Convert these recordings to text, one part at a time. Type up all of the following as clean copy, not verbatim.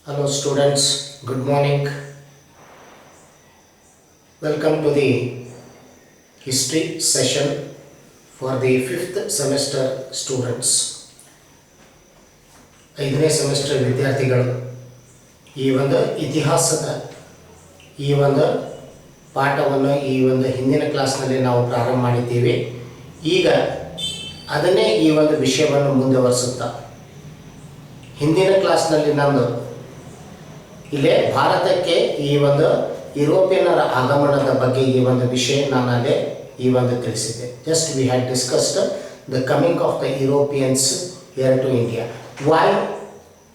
Hello students, good morning. Welcome to the history session for the 5th semester students. 5ನೇ semester ವಿದ್ಯಾರ್ಥಿಗಳು ಈ ಒಂದು ಇತಿಹಾಸದ ಈ ಒಂದು ಪಾಠವನ್ನು ಈ ಒಂದು ಹಿಂದಿನ ಕ್ಲಾಸ್ನಲ್ಲಿ ನಾವು ಪ್ರಾರಂಭ ಮಾಡಿದ್ದೀವಿ. ಈಗ ಅದನ್ನೇ ಈ ಒಂದು ವಿಷಯವನ್ನು ಮುಂದುವರಿಸುತ್ತಾ ಹಿಂದಿನ ಕ್ಲಾಸ್ನಲ್ಲಿ ನಾನು ಇಲ್ಲೇ ಭಾರತಕ್ಕೆ ಈ ಒಂದು ಯುರೋಪಿಯನ್ನರ ಆಗಮನದ ಬಗ್ಗೆ ಈ ಒಂದು ವಿಷಯ ನಾನು ಅಲ್ಲೇ ಈ ಒಂದು ತಿಳಿಸಿದ್ದೆ. Just we had discussed the coming of the Europeans here to India. Why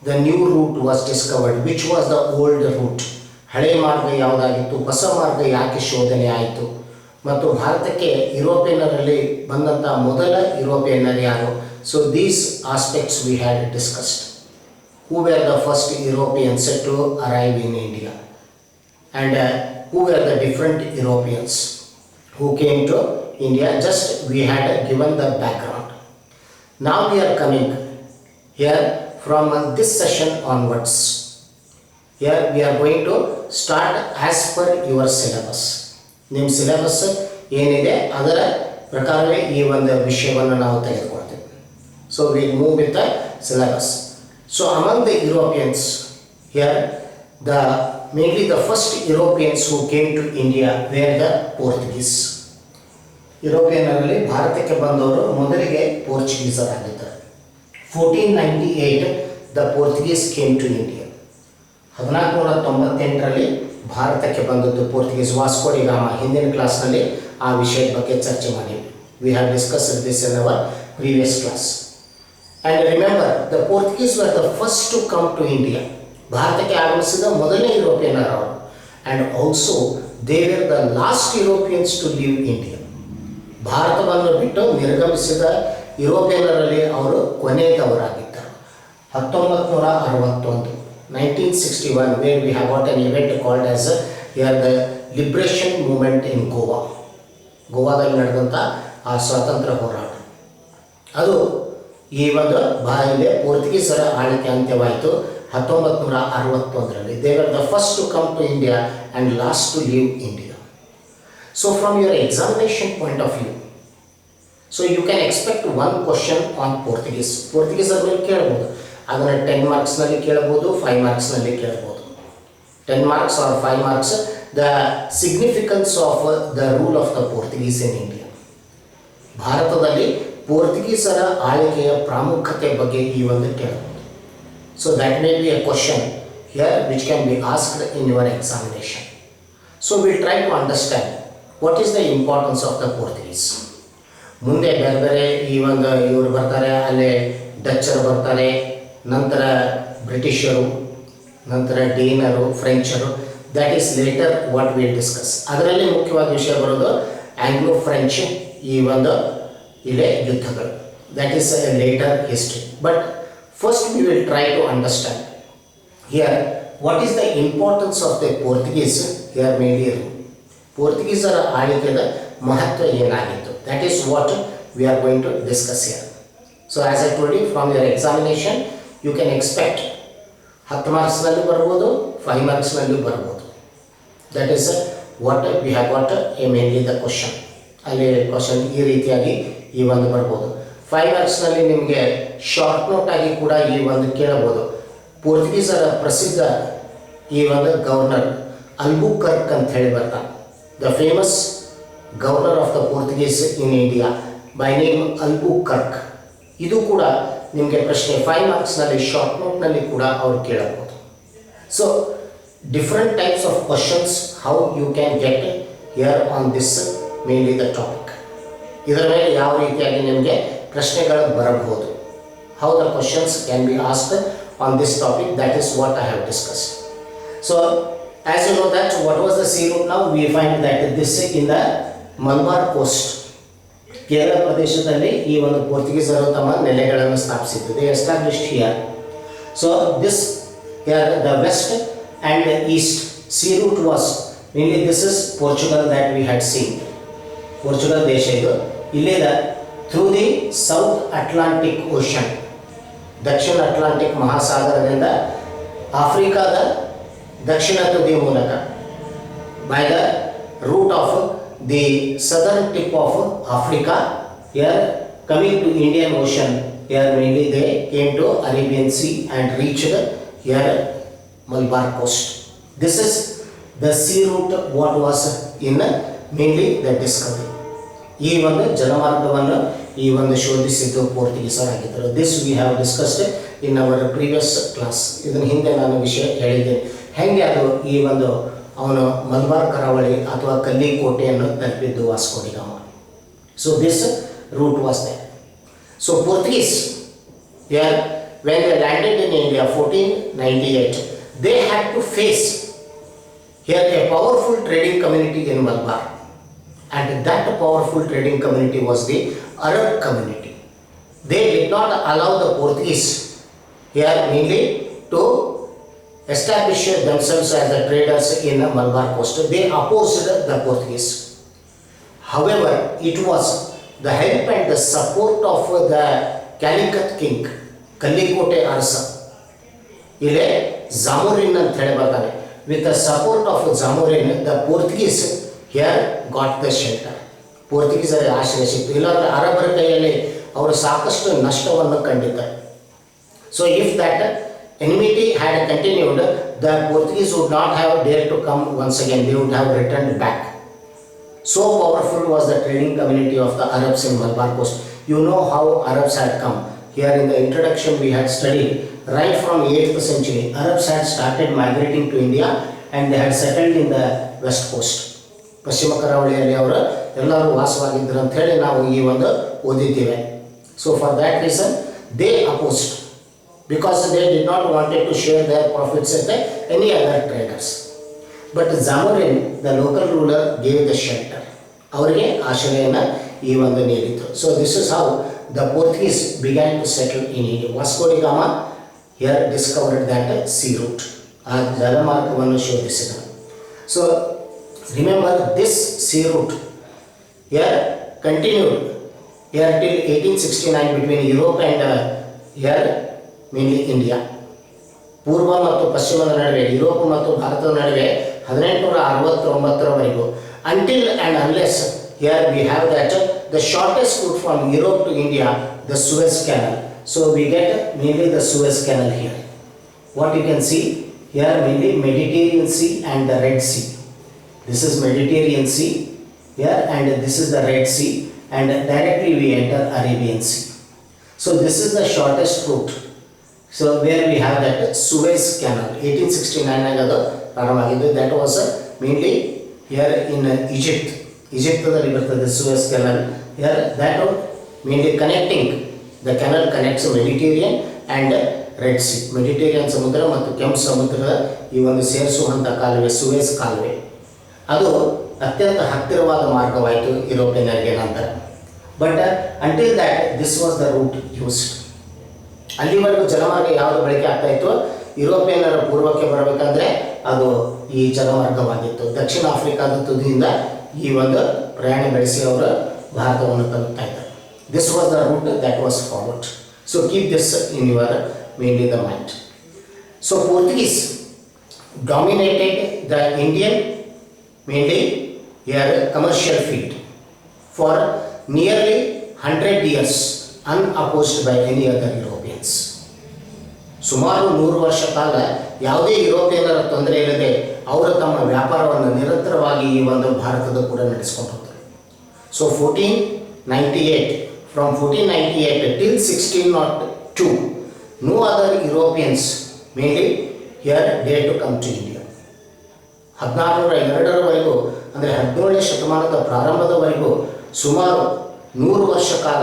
the new route was discovered, which was the old route. ಹಳೆ ಮಾರ್ಗ ಯಾವುದಾಗಿತ್ತು, ಹೊಸ ಮಾರ್ಗ ಯಾಕೆ ಶೋಧನೆ ಆಯಿತು, ಮತ್ತು ಭಾರತಕ್ಕೆ ಯುರೋಪಿಯನ್ನರಲ್ಲಿ ಬಂದಂಥ ಮೊದಲ ಯುರೋಪಿಯನ್ನರು ಯಾರು. So these aspects V had discussed. Who were the first Europeans to arrive in India, and who were the different Europeans who came to India. Just we had given the background. Now we are coming here from this session onwards. Here we are going to start as per your syllabus. ನಿಮ್ಮ syllabus ಏನಿದೆ ಅದರ ಪ್ರಕಾರವೇ ಈ ಒಂದು ವಿಷಯವನ್ನು ನಾವು ತೆಗೆದುಕೊಳ್ತೇವೆ. So we move with the syllabus. So among the Europeans here, mainly the first Europeans who came to India were the Portuguese. ಯುರೋಪಿಯನ್ನರಲ್ಲಿ ಭಾರತಕ್ಕೆ ಬಂದವರು ಮೊದಲಿಗೆ ಪೋರ್ಚುಗೀಸರಾಗಿದ್ದಾರೆ. 1498 the Portuguese came to India. 1498ರಲ್ಲಿ ಭಾರತಕ್ಕೆ ಬಂದದ್ದು ಪೋರ್ಚುಗೀಸ್. Vasco da gamma. ಹಿಂದಿನ ಕ್ಲಾಸ್ನಲ್ಲಿ ಆ ವಿಷಯದ ಬಗ್ಗೆ ಚರ್ಚೆ ಮಾಡಿದ್ವಿ. V have discussed this in our previous class. And remember, the Portuguese were the first to come to India. ಭಾರತಕ್ಕೆ ಆಗಮಿಸಿದ ಮೊದಲನೇ ಯುರೋಪಿಯನ್ನರು ಅವರು. And also they were the last Europeans to leave India. ಭಾರತವನ್ನು ಬಿಟ್ಟು ನಿರ್ಗಮಿಸಿದ ಯುರೋಪಿಯನ್ನರಲ್ಲಿ ಅವರು ಕೊನೆಯದವರಾಗಿದ್ದರು. 1961 1961 where we have got an event called as here the liberation movement in Goa. ಗೋವಾದಲ್ಲಿ ನಡೆದಂಥ ಆ ಸ್ವಾತಂತ್ರ್ಯ ಹೋರಾಟ ಅದು ಈ ಒಂದು ಇಲ್ಲಿ ಪೋರ್ಚುಗೀಸರ ಆಳ್ವಿಕೆ ಅಂತ್ಯವಾಯಿತು 1961ರಲ್ಲಿ. They were the first to come to India and last to leave India. So from your examination point of view, so you can expect one question on Portuguese. ಪೋರ್ಚುಗೀಸರ ಮೇಲೆ ಕೇಳ್ಬೋದು. ಅದನ್ನು 10 ಮಾರ್ಕ್ಸ್ನಲ್ಲಿ ಕೇಳ್ಬೋದು, 5 ಮಾರ್ಕ್ಸ್ನಲ್ಲಿ ಕೇಳ್ಬೋದು. 10 marks or 5 marks. The significance of the rule of the Portuguese in India. ಭಾರತದಲ್ಲಿ ಪೋರ್ಚುಗೀಸರ ಆಳ್ವಿಕೆಯ ಪ್ರಾಮುಖ್ಯತೆ ಬಗ್ಗೆ ಈ ಒಂದು ಕೇಳಬಹುದು. So that may be a question here which can be asked in your examination. So will try to understand what is the importance of the Portuguese. ಮುಂದೆ ಬೇರೆ ಬೇರೆ ಈ ಒಂದು ಇವರು ಬರ್ತಾರೆ, ಅಲ್ಲೇ ಡಚ್ಚರು ಬರ್ತಾರೆ, ನಂತರ ಬ್ರಿಟಿಷರು, ನಂತರ ಡೇನರು, ಫ್ರೆಂಚರು. That is later what will discuss. ಅದರಲ್ಲಿ ಮುಖ್ಯವಾದ ವಿಷಯ ಬರೋದು ಆಂಗ್ಲೋ ಫ್ರೆಂಚ್ ಈ ಒಂದು ಇಲ್ಲೇ ಯುದ್ಧಗಳು. That is a later history. But first we will try to understand here what is the importance of the Portuguese here mainly. ಪೋರ್ಚುಗೀಸರ ಆಳ್ವಿಕೆಯ ಮಹತ್ವ ಏನಾಗಿತ್ತು, that is what we are going to discuss here. So as I told you, from your examination you can expect 10 ಮಾರ್ಕ್ಸ್ನಲ್ಲೂ ಬರ್ಬೋದು, 5 ಮಾರ್ಕ್ಸ್ನಲ್ಲೂ ಬರ್ಬೋದು. That is what we have what a mainly the question. ಅಲ್ಲಿ question ಈ ರೀತಿಯಾಗಿ ಈ ಒಂದು ಬರ್ಬೋದು. 5 ಮಾರ್ಕ್ಸ್ನಲ್ಲಿ ನಿಮಗೆ ಶಾರ್ಟ್ ನೋಟ್ ಆಗಿ ಕೂಡ ಈ ಒಂದು ಕೇಳಬಹುದು. ಪೋರ್ಚುಗೀಸರ ಪ್ರಸಿದ್ಧ ಈ ಒಂದು ಗವರ್ನರ್ ಅಲ್ಬುಕರ್ಕ್ ಅಂತ ಹೇಳಿ ಬರ್ತಾನೆ. The famous governor of the Portuguese in India by name Albuquerque. ಇದು ಕೂಡ ನಿಮಗೆ ಪ್ರಶ್ನೆ 5 ಮಾರ್ಕ್ಸ್ನಲ್ಲಿ ಶಾರ್ಟ್ ನೋಟ್ನಲ್ಲಿ ಕೂಡ ಅವ್ರು ಕೇಳಬಹುದು. So different types of questions how you can get here on this mainly the topic. ಇದರ ಮೇಲೆ ಯಾವ ರೀತಿಯಾಗಿ ನಿಮಗೆ ಪ್ರಶ್ನೆಗಳು ಬರಬಹುದು. How the questions can be asked on this topic, that is what I have discussed. So as you know that what was the sea route. ನಾವು we find that this in the Malabar coast. Kerala ಪ್ರದೇಶದಲ್ಲಿ ಈ ಒಂದು ಪೋರ್ಚುಗೀಸರು ತಮ್ಮ ನೆಲೆಗಳನ್ನು ಸ್ಥಾಪಿಸಿದ್ದು. They established here. So this here the west and east sea route was mainly this is Portugal that we had seen. Portugal ದೇಶ ಇದು. ಇಲ್ಲಿದ through the South Atlantic Ocean, ದಕ್ಷಿಣ ಅಟ್ಲಾಂಟಿಕ್ ಮಹಾಸಾಗರದಿಂದ ಆಫ್ರಿಕಾದ ದಕ್ಷಿಣ ತುದಿ ಮೂಲಕ by the route of the southern tip of Africa, here coming to Indian Ocean, here mainly they came to Arabian Sea and reached here Malabar coast. This is the sea route what was in mainly the discovery. ಈ ಒಂದು ಜಲಮಾರ್ಗವನ್ನು ಈ ಒಂದು ಶೋಧಿಸಿದ್ದು ಪೋರ್ಚುಗೀಸರಾಗಿದ್ದರು. This we have discussed in our previous class. ಇದನ್ನು ಹಿಂದೆ ನಾನು ವಿಷಯ ಹೇಳಿದ್ದೇನೆ ಹೆಂಗೆ ಅದು ಈ ಒಂದು ಅವನು ಮಲಬಾರ್ ಕರಾವಳಿ ಅಥವಾ ಕಲ್ಲಿಕೋಟೆಯನ್ನು ತಲುಪಿದ್ದು Vasco da Gama. So this route was there. So Portuguese here when they landed in India 1498, they had to face here a powerful trading community in Malabar, and that powerful trading community was the Arab community. They did not allow the Portuguese here mainly to establish themselves as the traders in Malabar coast. They opposed the Portuguese. However, it was the help and the support of the Calicut king, Kallikote Arsa, ile Zamorin ಅಂತ ಹೇಳಿ ಬರ್ತಾನೆ. With the support of Zamorin, the Portuguese here got the shelter. ಪೋರ್ಚುಗೀಸರಿಗೆ ಆಶ್ರಯ ಸಿಕ್ತು. ಇಲ್ಲಾಂದರೆ ಅರಬರ ಕೈಯಲ್ಲಿ ಅವರು ಸಾಕಷ್ಟು ನಷ್ಟವನ್ನು ಕಂಡಿದ್ದಾರೆ. So if that enmity had continued, the Portuguese would not have dared to come once again. They would have returned back. So powerful was the trading community of the Arabs in Malabar coast. You know how Arabs had come. Here in the introduction we had studied right from 8th century. Arabs had started migrating to India and they had settled in the west coast. ಪಶ್ಚಿಮ ಕರಾವಳಿಯಲ್ಲಿ ಅವರು ಎಲ್ಲರೂ ವಾಸವಾಗಿದ್ದರು ಅಂತ ಹೇಳಿ ನಾವು ಈ ಒಂದು ಓದಿದ್ದೇವೆ. So for that reason they opposed, because they did not wanted to share their profits with any other traders. But Zamorin, the local ruler, gave the shelter. ಅವರಿಗೆ ಆಶ್ರಯನ ಈ ಒಂದು ನೀಡಿತು. So this is how the Portuguese began to settle in India. Vasco da Gama here discovered that sea route. ಆ ಜಲಮಾರ್ಗವನ್ನು ಶೋಧಿಸಿದರು. So remember this sea route here continued here till 1869 between Europe and here mainly India. ಪೂರ್ವ ಮತ್ತು ಪಶ್ಚಿಮದ ನಡುವೆ, Europe ಮತ್ತು ಭಾರತದ ನಡುವೆ 1869ರವರೆಗೂ, until and unless here we have that the shortest route from Europe to India, the Suez Canal. So we get mainly the Suez Canal here. What you can see here mainly Mediterranean Sea and the Red Sea. This is Mediterranean Sea here and this is the Red Sea, and directly we enter Arabian Sea. So this is the shortest route. So where we have that Suez Canal 1869 agado ಪ್ರಾರಂಭವಾಗಿದ್ದು. that was mainly here in Egypt. ಈಜಿಪ್ತದಲ್ಲಿ ಬರ್ತದೆ Suez Canal here. that mainly connecting, the canal connects Mediterranean and Red Sea. Mediterranean ಸಮುದ್ರ ಮತ್ತು ಕೆಂಪು ಸಮುದ್ರದ ಈ ಒಂದು ಸೇರಿಸುವಂಥ ಕಾಲುವೆ ಸುವೇಸ್ ಕಾಲುವೆ. ಅದು ಅತ್ಯಂತ ಹತ್ತಿರವಾದ ಮಾರ್ಗವಾಯಿತು ಯುರೋಪಿಯನ್ನರಿಗೆ ನಂತರ. But until that this was the route used. ಅಲ್ಲಿವರೆಗೂ ಜಲಮಾರ್ಗ ಯಾವುದು ಬಳಕೆ ಆಗ್ತಾ ಇತ್ತು, ಯುರೋಪಿಯನ್ನರ ಪೂರ್ವಕ್ಕೆ ಬರಬೇಕಂದ್ರೆ ಅದು ಈ ಜಲಮಾರ್ಗವಾಗಿತ್ತು. ದಕ್ಷಿಣ ಆಫ್ರಿಕಾದ ತುದಿಯಿಂದ ಈ ಒಂದು ಪ್ರಯಾಣ ಬೆಳೆಸಿ ಅವರು ಭಾರತವನ್ನು ತಲುಪ್ತಾ ಇದ್ದಾರೆ. This was the route that was forward. So keep this in your mainly the mind. So Portuguese dominated the Indian mainly here commercial field for nearly 100 years unopposed by any other Europeans. ಸುಮಾರು 100 ವರ್ಷ ಕಾಲ ಯಾವುದೇ ಯುರೋಪಿಯನ್ನರ ತೊಂದರೆ ಇಲ್ಲದೆ ಅವರು ತಮ್ಮ ವ್ಯಾಪಾರವನ್ನು ನಿರಂತರವಾಗಿ ಈ ಒಂದು ಭಾರತದ ಕೂಡ ನಡೆಸಿಕೊಂಡು ಹೋಗ್ತಾರೆ. So 1498 from 1498 till 1602 no other Europeans mainly here dared to come to India. 1402ರವರೆಗೂ ಅಂದರೆ 17ನೇ ಶತಮಾನದ ಪ್ರಾರಂಭದವರೆಗೂ ಸುಮಾರು 100 ವರ್ಷ ಕಾಲ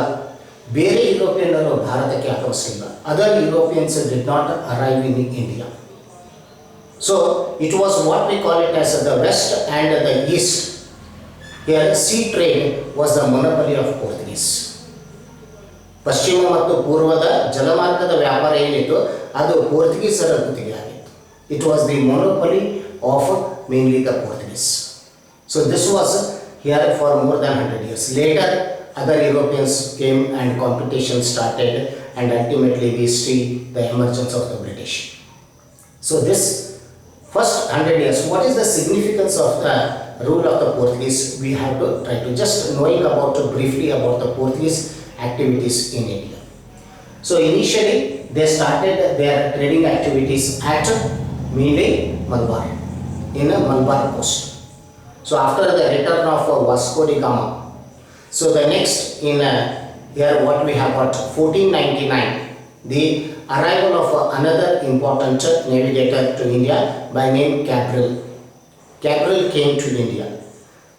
ಬೇರೆ ಯುರೋಪಿಯನ್ನರು ಭಾರತಕ್ಕೆ ಆಗಮಿಸಲಿಲ್ಲ. Other Europeans did not arrive in India. So it was what we call it as the west and the east. Here sea trade was the monopoly of Portuguese. ಪಶ್ಚಿಮ ಮತ್ತು ಪೂರ್ವದ ಜಲಮಾರ್ಗದ ವ್ಯಾಪಾರ ಏನಿತ್ತು ಅದು ಪೋರ್ಚುಗೀಸರ ಗುತ್ತಿಗೆ ಆಗಿತ್ತು. It was the monopoly of mainly the Portuguese. So this was here for more than 100 years. Later other Europeans came and competition started, and ultimately we see the emergence of the British. So this first 100 years, what is the significance of the rule of the Portuguese? We have to try to just knowing about briefly about the Portuguese activities in India. So initially they started their trading activities at mainly Malabar, in a Malabar coast. So after the return of Vasco da Gama, so the next in here what we have got 1499, the arrival of another important navigator to India by name Cabral. Cabral came to India.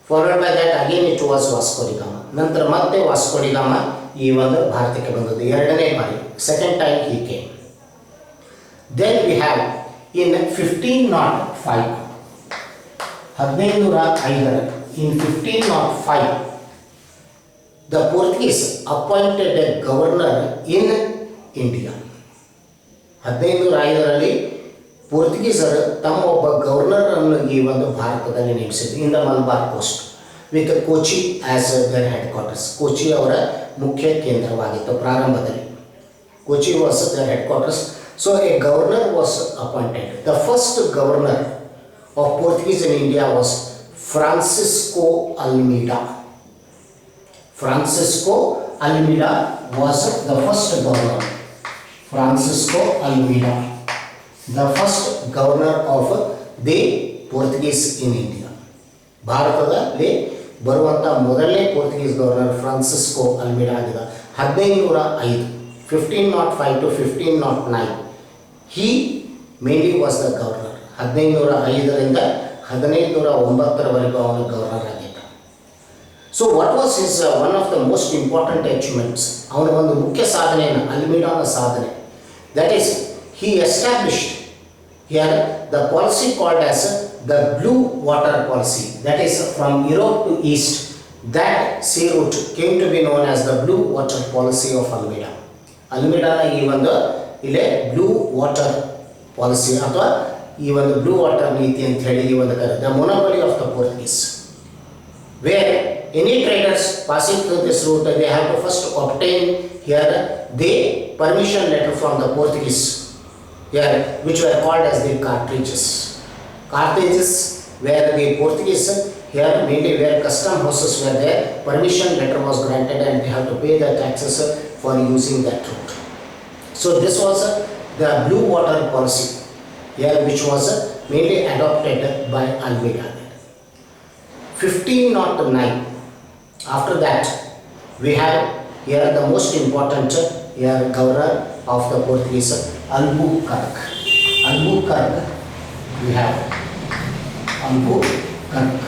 Followed by that again it was Vasco da Gama. Nanತರ ಮತ್ತೆ Vasco da Gama ಈ ಒಂದು ಭಾರತಕ್ಕೆ ಬಂದದ್ದು ಎರಡನೇ ಬಾರಿ, second time he came. Then we have in 1505, 1505, in 1505, the Portuguese appointed a governor in India. 1505ರಲ್ಲಿ ಪೋರ್ಚುಗೀಸರು ತಮ್ಮ ಒಬ್ಬ ಗವರ್ನರ್ ಅನ್ನು ಈ ಒಂದು ಭಾರತದಲ್ಲಿ ನೇಮಿಸಿದ್ರು in the Malabar coast with Kochi as their headquarters. Kochi ಅವರ ಮುಖ್ಯ ಕೇಂದ್ರವಾಗಿತ್ತು ಪ್ರಾರಂಭದಲ್ಲಿ. Kochi was their headquarters. So a governor was appointed. The first governor of Portuguese in India was Francisco Almeida. Francisco Almeida was the first governor. Francisco Almeida, the first governor of the Portuguese in India. ಭಾರತದಲ್ಲಿ ಬರುವಂಥ ಮೊದಲನೇ Portuguese governor Francisco ಅಲ್ಮೀಡಾ ಆಗಿದ್ದ 1505, 1505 to 1509. He mainly was the governor. 1505ರಿಂದ 1509ರವರೆಗೂ ಅವನು governor ಆಗಿದ್ದ. So what was his one of the most important achievements? ಅವನ ಒಂದು ಮುಖ್ಯ ಸಾಧನೆಯನ್ನು ಅಲ್ಮೀಡಾನ ಸಾಧನೆ, that is he established here the policy called as the blue water policy, that is from Europe to east. That sea route came to be known as the blue water policy of Almeida. ಅಲ್ಮೀಡಾನ ಈ ಒಂದು ಇಲ್ಲೇ blue water policy ಅಥವಾ ಈ ಒಂದು blue water ನೀತಿ ಅಂತ ಹೇಳಿ ಈ ಒಂದು the monopoly of the Portuguese, where any traders passing through this route they have to first obtain here the permission letter from the Portuguese here, which were called as the cartridges. Cartridges where the Portuguese here mainly where custom houses were there, permission letter was granted and they have to pay the taxes for using that route. So this was the blue water policy here, which was mainly adopted by Almeida. 1509. After that, we have here the most important here governor of the Portuguese, Albuquerque. Albuquerque, we have Albuquerque.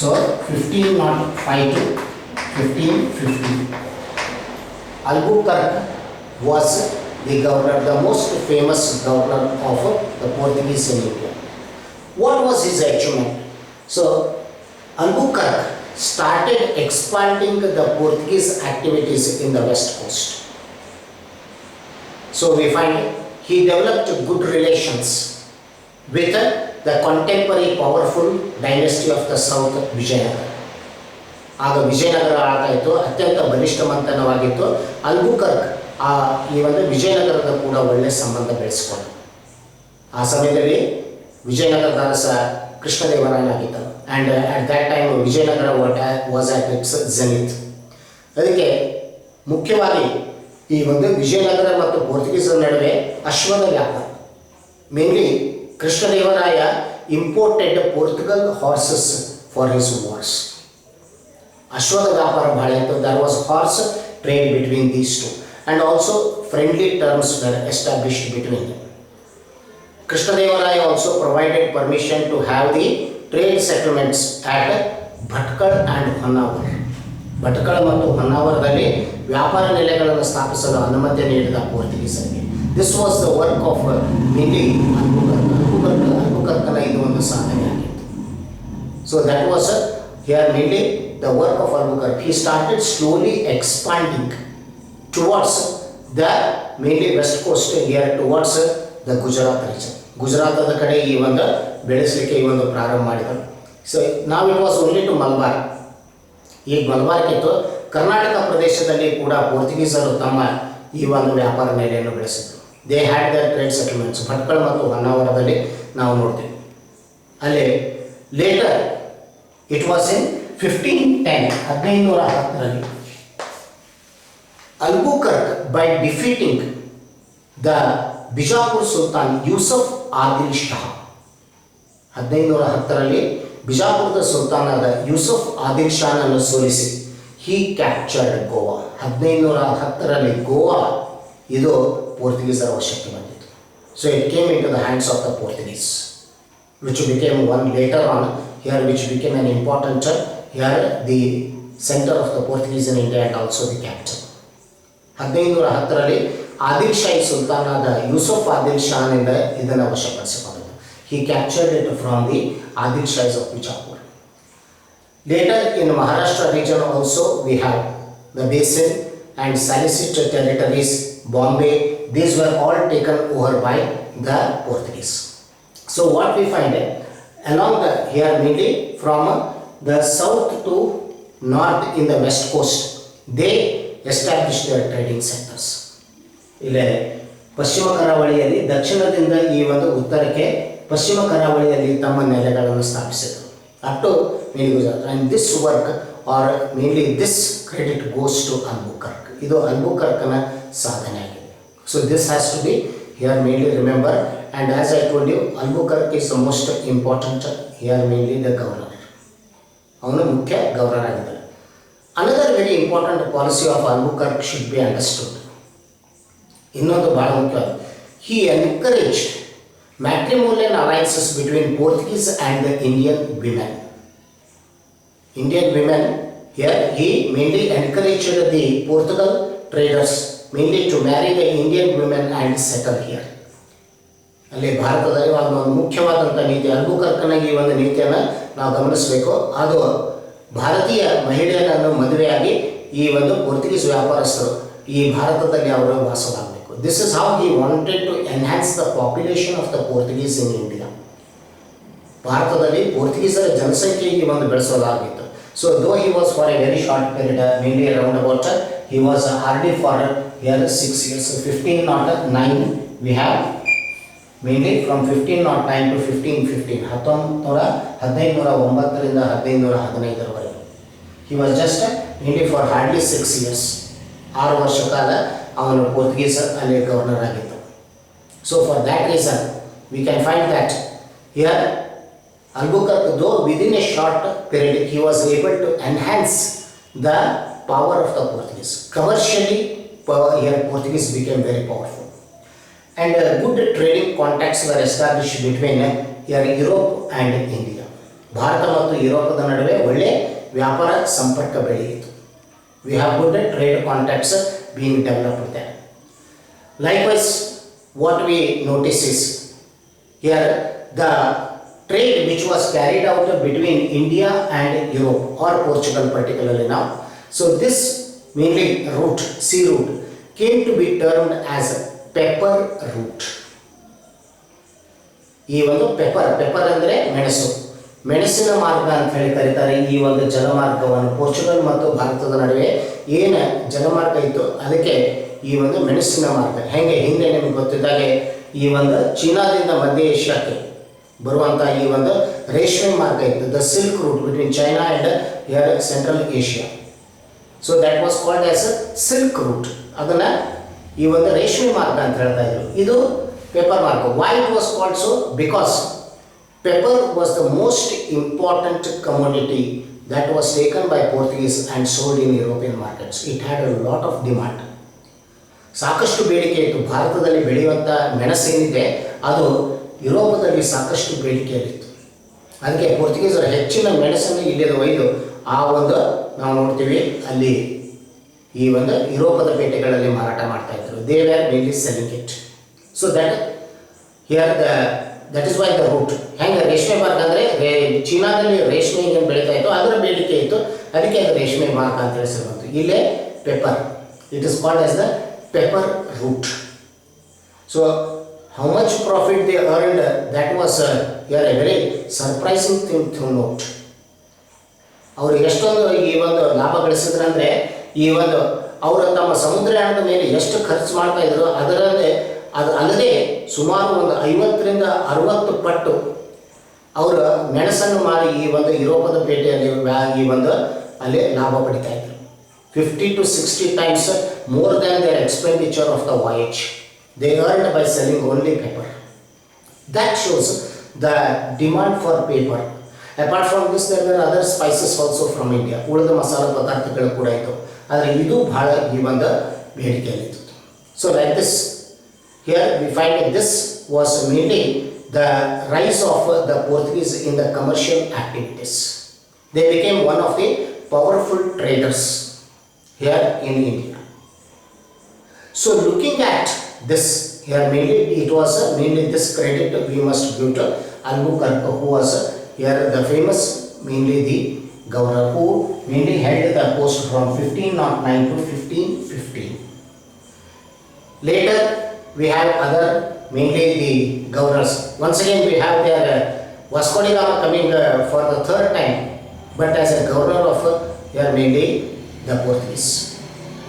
So 1505 to 1550. Albuquerque was the governor, the most famous governor of the Portuguese in India. What was his achievement? So Albuquerque started expanding the Portuguese activities in the west coast. So we find he developed good relations with the contemporary powerful dynasty of the south, Vijayanagara. ಆಗ ವಿಜಯನಗರ ಆಯಿತು, ಅತ್ಯಂತ ಬಲಿಷ್ಠಮಂತನವಾಗಿತ್ತು. Albuquerque ಈ ಒಂದು ವಿಜಯನಗರದ ಕೂಡ ಒಳ್ಳೆಯ ಸಂಬಂಧ ಬೆಳೆಸಿಕೊಂಡ. ಆ ಸಮಯದಲ್ಲಿ ವಿಜಯನಗರದ ಅರಸ ಕೃಷ್ಣದೇವರಾಯನಾಗಿದ್ದ. And at that time Vijayanagara was at its zenith. ಅದಕ್ಕೆ ಮುಖ್ಯವಾಗಿ ಈ ಒಂದು ವಿಜಯನಗರ ಮತ್ತು ಪೋರ್ಚುಗೀಸರ ನಡುವೆ ಅಶ್ವದ ವ್ಯಾಪಾರ. Mainly Krishnadevaraya imported Portugal horses for his wars. ಅಶ್ವದ ವ್ಯಾಪಾರ ಭಾಳ ಇತ್ತು. There was horse trade between these two and also friendly terms were established between them. Krishnadevaraya also provided permission to have the trade settlements at Bhatkal and Honavar. Bhatkal ಮತ್ತು ಹೊನ್ನಾವರದಲ್ಲಿ ವ್ಯಾಪಾರ ನೆಲೆಗಳನ್ನು ಸ್ಥಾಪಿಸಲು ಅನುಮತಿ ನೀಡಿದ ಪೋರ್ಚುಗೀಸರಿಗೆ. This was the work of mainly ಅಲ್ಬುಕರ್ಕನ ಇದು ಒಂದು ಸಾಧನೆ ಆಗಿತ್ತು. So that was here mainly the work of Albuquerque. He started slowly expanding towards the mainly west coast here towards the Gujarat region. ಗುಜರಾತದ ಕಡೆ ಈ ಒಂದು ಬೆಳೆಸಲಿಕ್ಕೆ ಈ ಒಂದು ಪ್ರಾರಂಭ ಮಾಡಿದರು. ಸೊ ನಾವು it was only to Malabar. ಈಗ ಮಲಬಾರ್ಗಿತ್ತು. ಕರ್ನಾಟಕ ಪ್ರದೇಶದಲ್ಲಿ ಕೂಡ ಪೋರ್ಚುಗೀಸರು ತಮ್ಮ ಈ ಒಂದು ವ್ಯಾಪಾರ ನೆಲೆಯನ್ನು ಬೆಳೆಸಿದರು. They had the trade settlements. Bhatkal ಮತ್ತು ಹೊನ್ನಾವರದಲ್ಲಿ ನಾವು ನೋಡ್ತೀವಿ. ಅಲ್ಲಿ ಲೇಟರ್ ಇಟ್ ವಾಸ್ ಇನ್ 1510 1510ರಲ್ಲಿ Albuquerque by defeating the Bijapur sultan Yusuf Adil Shah. 1510ರಲ್ಲಿ ಬಿಜಾಪುರದ ಸುಲ್ತಾನಾದ ಯೂಸಫ್ ಆದಿಲ್ ಶಾನನ್ನು ಸೋಲಿಸಿ ಹಿ ಕ್ಯಾಪ್ಚರ್ಡ್ ಗೋವಾ. 1510ರಲ್ಲಿ ಗೋವಾ ಇದು ಪೋರ್ಚುಗೀಸರ ವಶಕ್ಕೆ ಬಂದಿತ್ತು. So it came into the hands of the Portuguese which became one later on here, which became an important here the center of the Portuguese in India and also the capital. 1510ರಲ್ಲಿ ಆದಿಲ್ ಶಾಹಿ ಸುಲ್ತಾನಾದ ಯೂಸಫ್ ಆದಿಲ್ ಶಾನಿಂದ ಇದನ್ನು ವಶಪಡಿಸಿಕೊಂಡಿದ್ದು. He captured it from the Adil Shahis of Bijapur. Later in Maharashtra region also we have the Basin and Salic territories, Bombay. These were all taken over by the Portuguese. So what we find along the here mainly from the south to north in the west coast, they established their trading centers. ಇಲ್ಲಿ ಪಶ್ಚಿಮ ಕರಾವಳಿಯಲ್ಲಿ ದಕ್ಷಿಣದಿಂದ ಈ ಒಂದು ಉತ್ತರಕ್ಕೆ ಪಶ್ಚಿಮ ಕರಾವಳಿಯಲ್ಲಿ ತಮ್ಮ ನೆಲೆಗಳನ್ನು ಸ್ಥಾಪಿಸಿದರು. Up to mainly Gujarat. And this work are mainly this credit goes to Albuquerque. ಇದು ಅಲ್ಬುಕರ್ಕ್ನ ಸಾಧನೆ ಆಗಿದೆ. So this has to be here mainly remember, and as I told you, Albuquerque is the most important here mainly the governor. ಅವನು ಮುಖ್ಯ governor ಆಗಿದ್ದಾರೆ. Another very important policy of Albuquerque should be understood. ಇನ್ನೊಂದು ಬಹಳ ಮುಖ್ಯ, he encouraged matrimonial alliances between Portuguese and the Indian women. Indian women here he mainly encouraged the Portugal traders mainly to marry the Indian women and settle here. ಅಲ್ಲಿ ಭಾರತದಲ್ಲಿ ಒಂದು ಮುಖ್ಯವಾದಂಥ ನೀತಿ ಅಲ್ಬುಕರ್ಕ್ನ ಈ ಒಂದು ನೀತಿಯನ್ನು ನಾವು ಗಮನಿಸಬೇಕು. ಅದು ಭಾರತೀಯ ಮಹಿಳೆಯರನ್ನು ಮದುವೆಯಾಗಿ ಈ ಒಂದು ಪೋರ್ಚುಗೀಸ್ ವ್ಯಾಪಾರಸ್ಥರು ಈ ಭಾರತದಲ್ಲಿ ಅವರು ವಾಸವಾಗಬೇಕು. This is how he wanted to enhance the population of the Portuguese in India. ಭಾರತದಲ್ಲಿ ಪೋರ್ಚುಗೀಸರ ಜನಸಂಖ್ಯೆ ಈ ಒಂದು ಬೆಳೆಸೋದಾಗಿತ್ತು. So though he was for a very short period, mainly around about he was hardly for here 6 years. So 1509 we have mainly from 1509 to 1515 1509ರಿಂದ 1515ರವರೆಗೆ he was just mainly for hardly 6 years. 6 ವರ್ಷ ಕಾಲ ಅವನು Portuguese ಅಲ್ಲಿ governor ಆಗಿದ್ದ. So for that reason we can find that here Albuquerque, though within a short period he was able to enhance the power of the Portuguese. Commercially, here Portuguese became very powerful, and good trading contacts were established between here Europe and India. Bharat ಮತ್ತು ಯುರೋಪದ ನಡುವೆ ಒಳ್ಳೆ ವ್ಯಾಪಾರ ಸಂಪರ್ಕ ಬೆಳೆಯಿತು. We have good trade contacts being developed there. Likewise, what we notice is here the trade which was carried out between India and Europe or Portugal particularly now. So this mainly route, sea route, came to be termed as pepper route. ಈ ಒಂದು pepper ಅಂದರೆ ಮೆಣಸು, ಮೆಣಸಿನ ಮಾರ್ಗ ಅಂತ ಹೇಳಿ ಕರೀತಾರೆ. ಈ ಒಂದು ಜಲಮಾರ್ಗವನ್ನು ಪೋರ್ಚುಗಲ್ ಮತ್ತು ಭಾರತದ ನಡುವೆ ಏನು ಜಲಮಾರ್ಗ ಇತ್ತು ಅದಕ್ಕೆ ಈ ಒಂದು ಮೆಣಸಿನ ಮಾರ್ಗ. ಹೆಂಗೆ ಹಿಂದೆ ನಿಮಗೆ ಗೊತ್ತಿದ್ದಾಗೆ ಈ ಒಂದು ಚೀನಾದಿಂದ ಮಧ್ಯ ಏಷ್ಯಾಕ್ಕೆ ಬರುವಂಥ ಈ ಒಂದು ರೇಷ್ಮೆ ಮಾರ್ಗ ಇತ್ತು, the silk route between China and here central Asia. So that was called as silk route. ಅದನ್ನು ಈ ಒಂದು ರೇಷ್ಮೆ ಮಾರ್ಗ ಅಂತ ಹೇಳ್ತಾ ಇದ್ರು. ಇದು ಪೆಪ್ಪರ್ ಮಾರ್ಗ. Why it was called so? Because pepper was the most important commodity that was taken by Portuguese and sold in European markets. It had a lot of demand. ಸಾಕಷ್ಟು ಬೇಡಿಕೆ ಇತ್ತು. ಭಾರತದಲ್ಲಿ ಬೆಳೆಯುವಂಥ ಮೆಣಸೇನಿದೆ ಅದು ಯುರೋಪದಲ್ಲಿ ಸಾಕಷ್ಟು ಬೇಡಿಕೆಯಲ್ಲಿತ್ತು. ಅದಕ್ಕೆ ಪೋರ್ಚುಗೀಸರು ಹೆಚ್ಚಿನ ಮೆಣಸನ್ನು ಇಲ್ಲಿಂದ ಒಯ್ದು ಆ ಒಂದು ನಾವು ನೋಡ್ತೀವಿ ಅಲ್ಲಿ ಈ ಒಂದು ಯುರೋಪದ ಪೇಟೆಗಳಲ್ಲಿ ಮಾರಾಟ ಮಾಡ್ತಾ ಇದ್ರು. They were mainly selling it. So here that is why the route. ಹೆಂಗೆ ರೇಷ್ಮೆ ಮಾರ್ಗ ಅಂದರೆ ಚೀನಾದಲ್ಲಿ ರೇಷ್ಮೆ ಏನು ಬೆಳೀತಾ ಇತ್ತು ಅದರ ಬೇಡಿಕೆ ಇತ್ತು, ಅದಕ್ಕೆ ಅದು ರೇಷ್ಮೆ ಮಾರ್ಗ ಅಂತ ಹೆಸರು ಬಂತು. ಇಲ್ಲೇ pepper, it is called as the pepper route. So how much profit they earned, that was here a very surprising thing to note. ಅವರು ಎಷ್ಟೊಂದು ಈ ಒಂದು ಲಾಭ ಗಳಿಸಿದ್ರು ಅಂದರೆ ಈ ಒಂದು ಅವರು ತಮ್ಮ ಸಮುದ್ರಯಾನದ ಮೇಲೆ ಎಷ್ಟು ಖರ್ಚು ಮಾಡ್ತಾ ಇದ್ರು ಅದರಲ್ಲೇ ಅದು ಅಲ್ಲದೆ ಸುಮಾರು ಒಂದು 50-60 ಪಟ್ಟು ಅವರ ಮೆಣಸನ್ನು ಮಾರಿ ಈ ಒಂದು ಯುರೋಪದ ಪೇಟೆಯಲ್ಲಿ ಈ ಒಂದು ಅಲ್ಲಿ ಲಾಭ ಪಡಿತಾ ಇದ್ರು. 50 to 60 times more than their expenditure of the voyage they earned by selling only paper. That shows the demand for paper. Apart from this there were other spices also from India. ಉಳಿದ ಮಸಾಲ ಪದಾರ್ಥಗಳು ಕೂಡ ಇತ್ತು, ಆದರೆ ಇದು ಬಹಳ ಈ ಒಂದು ಬೇಡಿಕೆಯಲ್ಲಿತ್ತು. So like this here we find that this was mainly the rise of the Portuguese in the commercial activities. They became one of the powerful traders here in India. So looking at this here, mainly it was mainly this credit we must give to Albuquerque, who was here the famous, mainly the governor who mainly held the post from 1509 to 1515. Later we have other, mainly the governors. Once again we have their Vasco da Gama coming for the third time, but as a governor of here mainly the Portuguese.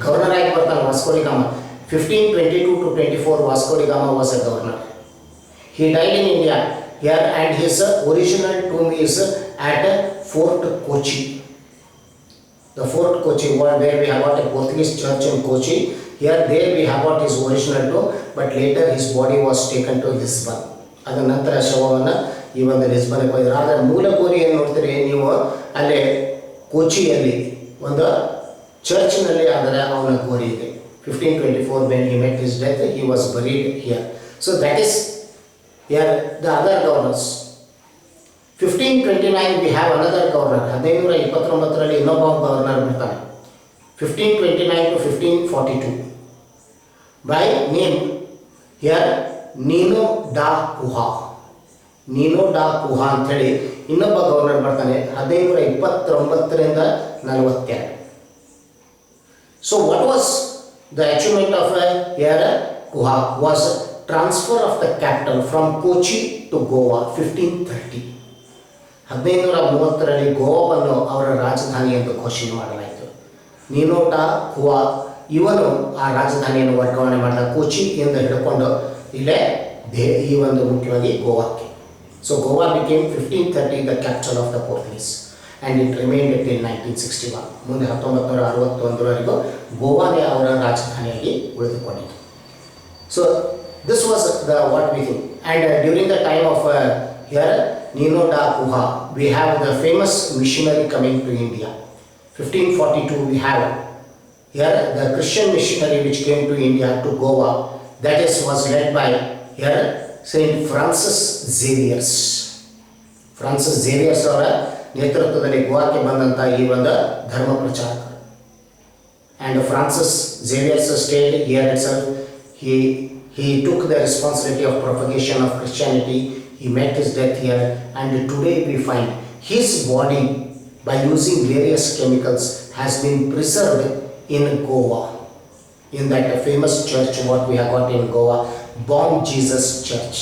Governor ಆಗಿ ಬರ್ತಾನೆ Vasco da Gama. 1522 to 24 Vasco da Gama was a governor. He died in India here, and his original tomb is at Fort Kochi. The Fort Kochi, where we have got a Portuguese church in Kochi. Here there we have got his original tomb, but later his body was taken to Lisbon. ಅದರ ನಂತರ ಶವವನ್ನು ಈ ಒಂದು ಲಿಸ್ಬನ್ಗೆ ಹೋಗಿದ್ರು. ಆದರೆ ಮೂಲ ಗೋರಿ ಏನು ನೋಡ್ತೀರಿ ನೀವು, ಅಲ್ಲಿ ಕೋಚಿಯಲ್ಲಿ ಒಂದು ಚರ್ಚ್ನಲ್ಲಿ ಅದರ ಅವನ ಗೋರಿ ಇದೆ. 1524 when he met his death he was buried here. So that is here the other governors. 1529 we have another governor. 1529 ಇನ್ನೊಬ್ಬ ಗವರ್ನರ್ ಬರ್ತಾನೆ. 1529 to 1542 by name here ನೀನೋ ಡಾ ಕುಹಾ. ನೀನೋ ಡಾ ಕುಹಾ ಅಂಥೇಳಿ ಇನ್ನೊಬ್ಬ ಗವರ್ನರ್ ಬರ್ತಾನೆ 1529 42. So what was the achievement of here Kuha was transfer of the capital from Kochi to Goa 1530. 1530ರಲ್ಲಿ ಗೋವಾವನ್ನು ಅವರ ರಾಜಧಾನಿ ಎಂದು ಘೋಷಣೆ ಮಾಡಲಾಯಿತು. ನೀನೋ ಡಾ ಕುಹಾ ಇವನು ಆ ರಾಜಧಾನಿಯನ್ನು ವರ್ಗಾವಣೆ ಮಾಡಿದ ಕೋಚಿಯಿಂದ ಹಿಡ್ಕೊಂಡು ಇಲ್ಲೇ ಈ ಒಂದು ಮುಖ್ಯವಾಗಿ ಗೋವಾಕ್ಕೆ. So Goa became 1530 the capital of the Portuguese and it remained till 1961. ಮುಂದೆ 1961ರವರೆಗೂ ಗೋವಾನೇ ಅವರ ರಾಜಧಾನಿಯಾಗಿ ಉಳಿದುಕೊಂಡಿತು. So this was the what we think, and during the time of here Nino da Kuha we have the famous missionary coming to India. 1542 we have here the Christian missionary which came to India to Goa, that is was led by here Saint Francis Xavier. Francis Xavier ಅವರ ನೇತೃತ್ವದಲ್ಲಿ ಗೋವಾಕ್ಕೆ ಬಂದಂಥ ಈ ಒಂದು ಧರ್ಮ ಪ್ರಚಾರಕ. And Francis Xavier stayed here itself. He took the responsibility of propagation of Christianity. He met his death here, and today we find his body by using various chemicals has been preserved in Goa, in that famous church what we have got in Goa, Bomb Jesus Church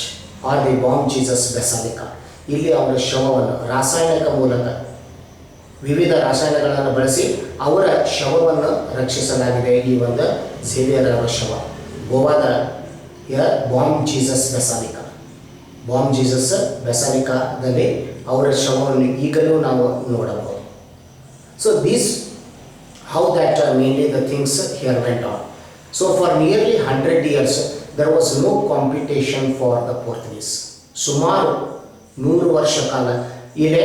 or the Bomb Jesus Basilica. ಇಲ್ಲಿ ಅವರ ಶವವನ್ನು ರಾಸಾಯನಿಕ ಮೂಲಕ ವಿವಿಧ ರಾಸಾಯನಗಳನ್ನು ಬಳಸಿ ಅವರ ಶವವನ್ನು ರಕ್ಷಿಸಲಾಗಿದೆ. ಈ ಒಂದು ಝೇವಿಯರ್ ಅವರ ಶವ ಗೋವಾದ ಬಾಂಬ್ ಜೀಸಸ್ ಬೆಸಾಲಿಕಾ, ಬಾಂಬ್ ಜೀಸಸ್ ಬೆಸಾಲಿಕಾದಲ್ಲಿ ಅವರ ಶವವನ್ನು ಈಗಲೂ ನಾವು ನೋಡಬಹುದು. So these how that mainly the things here went on. So for nearly 100 years there was no competition for the Portuguese. ಸುಮಾರು 100 ವರ್ಷ ಕಾಲ ಇಲ್ಲೇ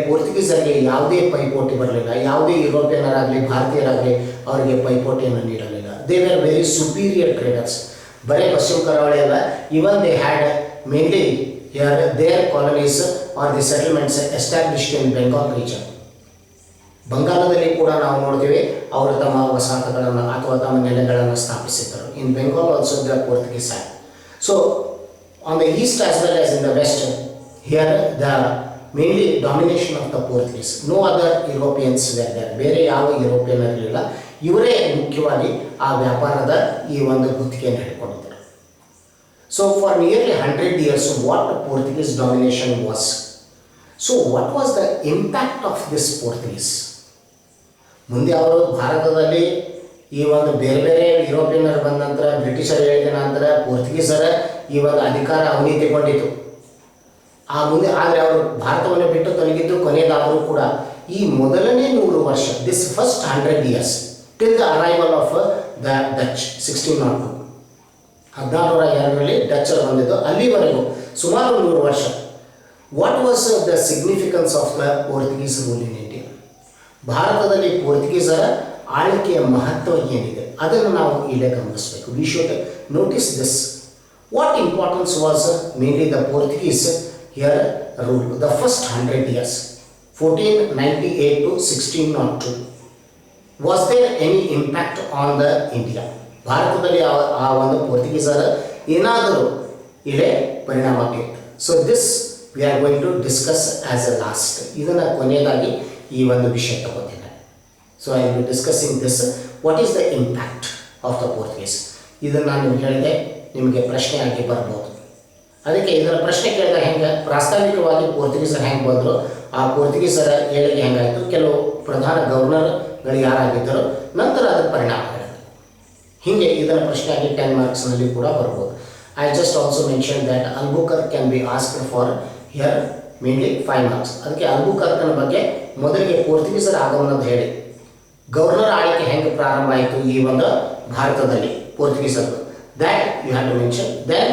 ಪೋರ್ಚುಗೀಸರಿಗೆ ಯಾವುದೇ ಪೈಪೋಟಿ ಬರಲಿಲ್ಲ. ಯಾವುದೇ ಯುರೋಪಿಯನರಾಗಲಿ ಭಾರತೀಯರಾಗಲಿ ಅವರಿಗೆ ಪೈಪೋಟಿಯನ್ನು ನೀಡಲಿಲ್ಲ. They were very superior traders. ಬರೀ ಪಶ್ಚಿಮ ಕರಾವಳಿ ಅಲ್ಲ, even they had mainly their colonies or the settlements established in Bengal region. ಬಂಗಾಲದಲ್ಲಿ ಕೂಡ ನಾವು ನೋಡ್ತೀವಿ ಅವರು ತಮ್ಮ ವಸಾಹತುಗಳನ್ನು ಅಥವಾ ತಮ್ಮ ನೆಲೆಗಳನ್ನು ಸ್ಥಾಪಿಸಿದ್ದರು. In Bengal also the Portuguese had. So on the east as well as in the west here the mainly domination of the Portuguese. No other Europeans were there. ಬೇರೆ ಯಾವ ಯುರೋಪಿಯನ್ ಇರಲಿಲ್ಲ. ಇವರೇ ಮುಖ್ಯವಾಗಿ ಆ ವ್ಯಾಪಾರದ ಈ ಒಂದು ಗುತ್ತಿಗೆಯನ್ನು ಹಿಡ್ಕೊಂಡಿದ್ದರು. So for nearly 100 years what Portuguese domination was. So what was the impact of this Portuguese? ಮುಂದೆ ಅವರು ಭಾರತದಲ್ಲಿ ಈ ಒಂದು ಬೇರೆ ಬೇರೆ ಯುರೋಪಿಯನ್ನರು ಬಂದ ನಂತರ, ಬ್ರಿಟಿಷರು ಹೇಳಿದ ನಂತರ ಪೋರ್ಚುಗೀಸರ ಈ ಒಂದು ಅಧಿಕಾರ ಅವಿನೀತಿಗೊಂಡಿತು. ಆದರೆ ಅವರು ಭಾರತವನ್ನು ಬಿಟ್ಟು ತೊಲಗಿದ್ದು ಕೊನೆಯದಾದರೂ ಕೂಡ ಈ ಮೊದಲನೇ 100 ವರ್ಷ, this first 100 years till the arrival of the Dutch 1602, 1602ರಲ್ಲಿ ಡಚ್ಚರು ಬಂದಿದ್ದು, ಅಲ್ಲಿವರೆಗೂ ಸುಮಾರು 100 ವರ್ಷ. What was the significance of the Portuguese rule in India? ಭಾರತದಲ್ಲಿ ಪೋರ್ಚುಗೀಸರ ಆಳ್ವಿಕೆಯ ಮಹತ್ವ ಏನಿದೆ ಅದನ್ನು ನಾವು ಇಲ್ಲೇ ಗಮನಿಸಬೇಕು. We should notice this. What importance was mainly the Portuguese here rule the first 100 years 1498 to 1602. Was there any impact on the India? ಭಾರತದಲ್ಲಿ ಆ ಒಂದು ಪೋರ್ಚುಗೀಸರ ಏನಾದರೂ ಇಲ್ಲೇ ಪರಿಣಾಮ ಬೀರುತ್ತೆ. So this we are going to discuss as a last. ಇದನ್ನು ಕೊನೆಯದಾಗಿ ಈ ಒಂದು ವಿಷಯ ತಗೋತೀನಿ. So I will discussing this. What is the impact of the Portuguese? ಇದನ್ನು ನಾನು ಹೇಳಿದೆ, ನಿಮಗೆ ಪ್ರಶ್ನೆ ಆಗಿ ಬರ್ಬೋದು. ಅದಕ್ಕೆ ಇದರ ಪ್ರಶ್ನೆ ಕೇಳಿದಾಗ ಹೆಂಗೆ ಪ್ರಾಸ್ತಾವಿಕವಾಗಿ ಪೋರ್ಚುಗೀಸರು ಹೆಂಗೆ ಬಂದರು, ಆ ಪೋರ್ಚುಗೀಸರ ಏಳಿಗೆ ಹೆಂಗಾಯಿತು, ಕೆಲವು ಪ್ರಧಾನ ಗವರ್ನರ್ಗಳು ಯಾರಾಗಿದ್ದರು, ನಂತರ ಅದರ ಪರಿಣಾಮಗಳು ಹೀಗೆ ಇದರ ಪ್ರಶ್ನೆಯಾಗಿ 10 ಮಾರ್ಕ್ಸ್ನಲ್ಲಿ ಕೂಡ ಬರ್ಬೋದು. I just also mention that Albuquerque can be asked for here mainly 5 marks. ಅದಕ್ಕೆ ಅಲ್ಬುಕರ್ಕನ ಬಗ್ಗೆ ಮೊದಲಿಗೆ ಪೋರ್ಚುಗೀಸರ ಆಗಮನದ ಹೇಳಿ, ಗವರ್ನರ್ ಆಳ್ವಿಕೆ ಹೆಂಗೆ ಪ್ರಾರಂಭ ಆಯಿತು ಈ ಒಂದು ಭಾರತದಲ್ಲಿ ಪೋರ್ಚುಗೀಸರು, that you have to mention. Then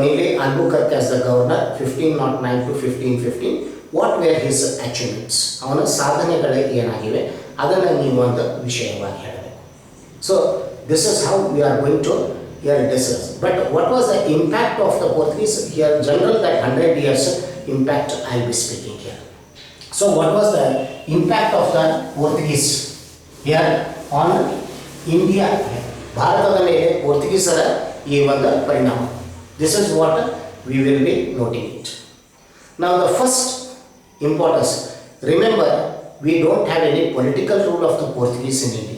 mainly Albuquerque as the governor 1509 to 1515. What were his achievements? ಅವನ ಸಾಧನೆಗಳು ಏನಾಗಿವೆ ಅದನ್ನು ನೀವು ಒಂದು ವಿಷಯವಾಗಿ ಹೇಳಬೇಕು. So this is how we are going to here discuss. But what was the impact of the Portuguese here? General that 100 years impact I will be speaking here. So what was the impact of the Portuguese here on India? ಭಾರತದ ಮೇಲೆ ಪೋರ್ಚುಗೀಸರ ಈ ಒಂದು ಪರಿಣಾಮ. This is what we will be noting it. Now the first importance, remember we don't have any political rule of the Portuguese in India.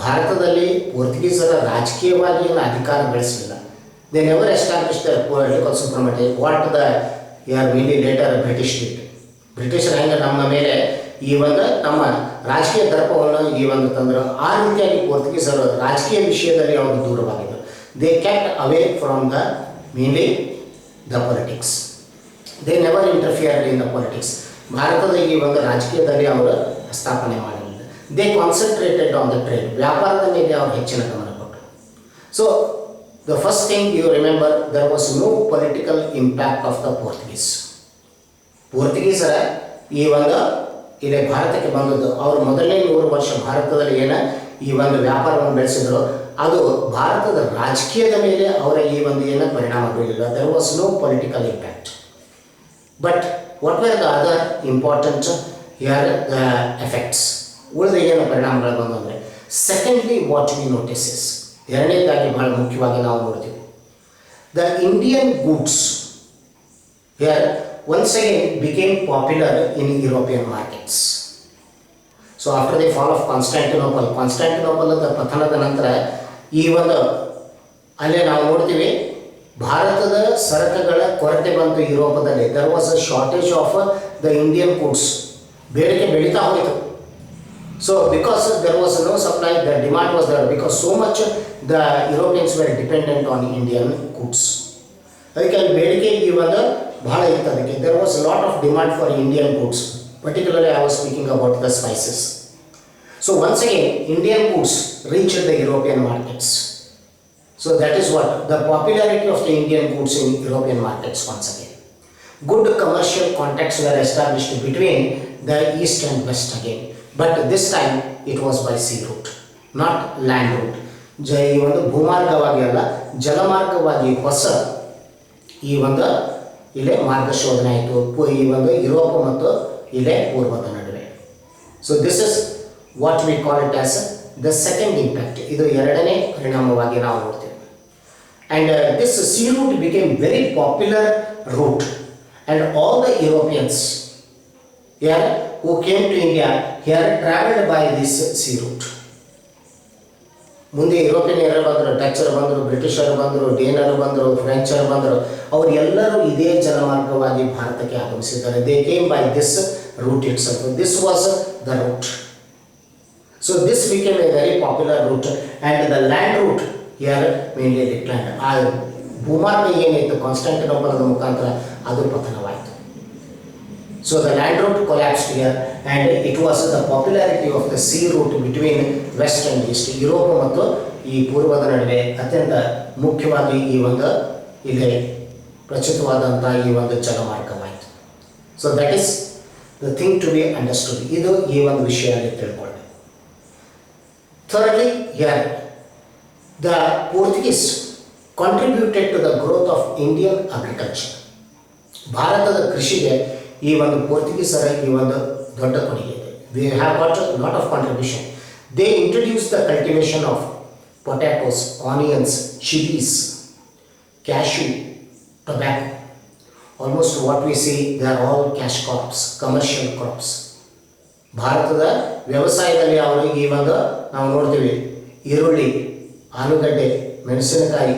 ಭಾರತದಲ್ಲಿ ಪೋರ್ಚುಗೀಸರ ರಾಜಕೀಯವಾಗಿ ಏನು ಅಧಿಕಾರ ಬೆಳೆಸಲಿಲ್ಲ. They never establish the political supremacy. What the ಯಾರ್ mainly litre British did. ಬ್ರಿಟಿಷರು ಹೆಂಗೆ ನಮ್ಮ ಮೇಲೆ ಈ ಒಂದು ನಮ್ಮ ರಾಜಕೀಯ ದರ್ಪವನ್ನು ಈ ಒಂದು ತಂದರು, ಆ ರೀತಿಯಾಗಿ ಪೋರ್ಚುಗೀಸರು ರಾಜಕೀಯ ವಿಷಯದಲ್ಲಿ ಅವರು ದೂರವಾಗಿದ್ದರು. They kept away from the mainly the politics. They never interfered in the politics. ಭಾರತದ ಈ ಒಂದು ರಾಜಕೀಯದಲ್ಲಿ ಅವರು ಸ್ಥಾಪನೆ ಮಾಡಲಿಲ್ಲ. They concentrated on the trade. ವ್ಯಾಪಾರದ ಮೇಲೆ ಅವರು ಹೆಚ್ಚಿನ ಗಮನ ಕೊಟ್ಟರು. So the first thing you remember, there was no political impact of the Portuguese. ಪೋರ್ಚುಗೀಸರ ಈ ಒಂದು ಇಲ್ಲಿ ಭಾರತಕ್ಕೆ ಬಂದದ್ದು, ಅವರು ಮೊದಲನೇ 100 ವರ್ಷ ಭಾರತದಲ್ಲಿ ಈ ಒಂದು ವ್ಯಾಪಾರವನ್ನು ಬೆಳೆಸಿದ್ರು, ಅದು ಭಾರತದ ರಾಜಕೀಯದ ಮೇಲೆ ಅವರ ಈ ಒಂದು ಪರಿಣಾಮ ಬೀರಿಲ್ಲ. There was no political impact. But what were the other important here the effects? ಉಳಿದ ಏನು ಪರಿಣಾಮಗಳು ಬಂದು ಅಂದರೆ, ಸೆಕೆಂಡ್ಲಿ ವಾಟ್ ವಿ ನೋಟಿಸಸ್, ಎರಡನೇದಾಗಿ ಬಹಳ ಮುಖ್ಯವಾಗಿ ನಾವು ನೋಡ್ತೀವಿ, the Indian goods here once again became popular in European markets. So after the fall of Constantinople ಪತನದ ನಂತರ ಈ ಒಂದು ಅಲ್ಲೇ ನಾವು ನೋಡ್ತೀವಿ ಭಾರತದ ಸರಕುಗಳ ಕೊರತೆ ಬಂತು ಯುರೋಪದಲ್ಲಿ. There was a shortage of the Indian goods. ಬೇಡಿಕೆ ಬೆಳೀತಾ ಹೋಯಿತು. So because there was no supply, the demand was there, because so much the Europeans were dependent on Indian goods. ಅದಕ್ಕೆ ಅಲ್ಲಿ ಬೇಡಿಕೆ ಈ ಒಂದು ಬಹಳ ಇತ್ತು. ಅದಕ್ಕೆ there was lot of demand for Indian goods. Particularly I was speaking about the spices. So once again Indian goods reached the European markets. So that is what the popularity of the Indian goods in European markets once again. Good commercial contacts were established between the east and west again, but this time it was by sea route, not land route. ಈ ಒಂದು ಭೂಮಾರ್ಗವಾಗಿ ಅಲ್ಲ, ಜಲಮಾರ್ಗವಾಗಿ ಹೊಸ ಈ ಒಂದು ಇಲ್ಲೇ ಮಾರ್ಗಶೋಧನೆ ಆಯಿತು ಈ ಒಂದು ಯುರೋಪ್ ಮತ್ತು ಇಲ್ಲೇ ಪೂರ್ವದ ನಡುವೆ. So this is what we call it as the second impact. ಇದು ಎರಡನೇ ಪರಿಣಾಮವಾಗಿ ನಾವು ನೋಡ್ತೀವಿ. And this sea route became very popular route, and all the Europeans here who came to India here traveled by this sea route. ಮುಂದೆ European ಬಂದರು, ಡಚ್ಚರು ಬಂದರು, ಬ್ರಿಟಿಷರು ಬಂದರು, ಡೇನರು ಬಂದರು, ಫ್ರೆಂಚರು ಬಂದರು. ಅವರು ಎಲ್ಲರೂ ಇದೇ ಜಲಮಾರ್ಗವಾಗಿ ಭಾರತಕ್ಕೆ ಆಗಮಿಸಿದ್ದಾರೆ. They came by this route itself. This was the route. So this became a very popular route and the land route here mainly declined. ಆ ಭೂಮಾರ್ಗ ಏನಿತ್ತು ಕಾನ್ಸ್ಟಾಂಟಿನೋಪಲ್ದ ಮುಖಾಂತರ ಅದು ಪತನವಾಯಿತು. So the land route collapsed here and it was the popularity of the sea route between west and east. Europe ಮತ್ತು ಈ ಪೂರ್ವದ ನಡುವೆ ಅತ್ಯಂತ ಮುಖ್ಯವಾಗಿ ಈ ಒಂದು ಇಲ್ಲಿ ಪ್ರಚಲಿತವಾದಂಥ ಈ ಒಂದು ಜಲಮಾರ್ಗವಾಯಿತು. So that is the thing to be understood. ಇದು ಈ ಒಂದು ವಿಷಯದಲ್ಲಿ ತಿಳ್ಕೊಳ್ಳಿ. Thirdly here the Portuguese contributed to the growth of Indian agriculture. ಭಾರತದ ಕೃಷಿಗೆ ಈ ಒಂದು ಪೋರ್ಚುಗೀಸರ ಈ ಒಂದು ದೊಡ್ಡ ಕೊಡುಗೆ ಇದೆ. They have got lot of contribution. They introduce the cultivation of potatoes, onions, chilies, cashew, tobacco. Almost what we see, they are all cash crops, commercial crops. ಭಾರತದ ವ್ಯವಸಾಯದಲ್ಲಿ ಅವರು ಈ ಒಂದು ನಾವು ನೋಡ್ತೀವಿ ಈರುಳ್ಳಿ, ಆಲೂಗಡ್ಡೆ, ಮೆಣಸಿನಕಾಯಿ,